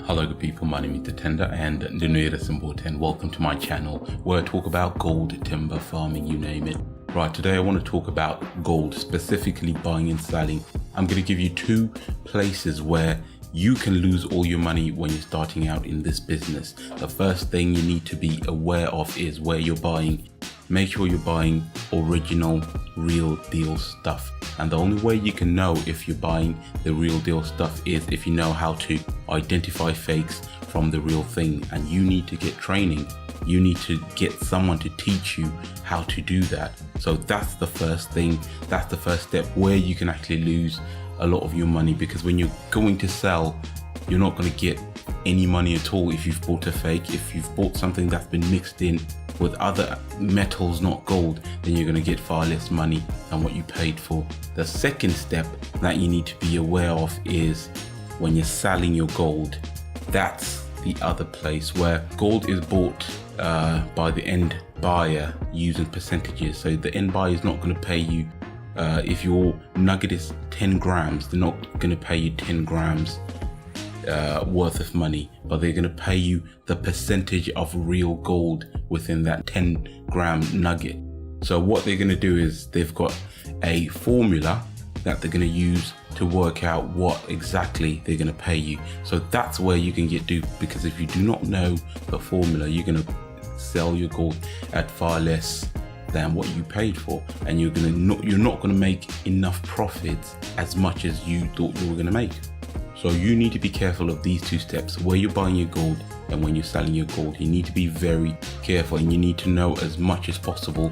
Hello good people, my name is Tatenda and Zimbabwe, and welcome to my channel where I talk about gold, timber, farming, you name it. Right, today I want to talk about gold, specifically buying and selling. I'm going to give you two places where you can lose all your money when you're starting out in this business. The first thing you need to be aware of is where you're buying. Make sure you're buying original, real deal stuff. And the only way you can know if you're buying the real deal stuff is if you know how to identify fakes from the real thing. And you need to get training. You need to get someone to teach you how to do that. So that's the first thing. That's the first step where you can actually lose a lot of your money, because when you're going to sell, you're not going to get any money at all if you've bought a fake. If you've bought something that's been mixed in with other metals, not gold, then you're going to get far less money than what you paid for. The second step that you need to be aware of is when you're selling your gold. That's the other place where gold is bought by the end buyer using percentages. So the end buyer is not going to pay you if your nugget is 10 grams, they're not going to pay you 10 grams worth of money, but they're going to pay you the percentage of real gold within that 10 gram nugget. So what they're going to do is they've got a formula that they're going to use to work out what exactly they're going to pay you. So that's where you can get duped, because if you do not know the formula, you're going to sell your gold at far less than what you paid for, and you're not going to make enough profits as much as you thought you were going to make. So you need to be careful of these two steps, where you're buying your gold and when you're selling your gold. You need to be very careful, and you need to know as much as possible.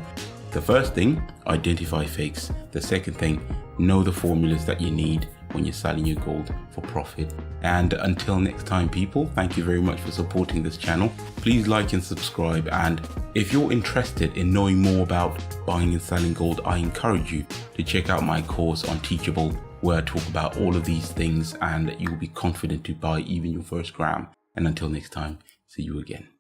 The first thing, identify fakes. The second thing, know the formulas that you need when you're selling your gold for profit. And until next time people, thank you very much for supporting this channel. Please like and subscribe, and if you're interested in knowing more about buying and selling gold, I encourage you to check out my course on Teachable, where I talk about all of these things and you'll be confident to buy even your first gram. And until next time, see you again.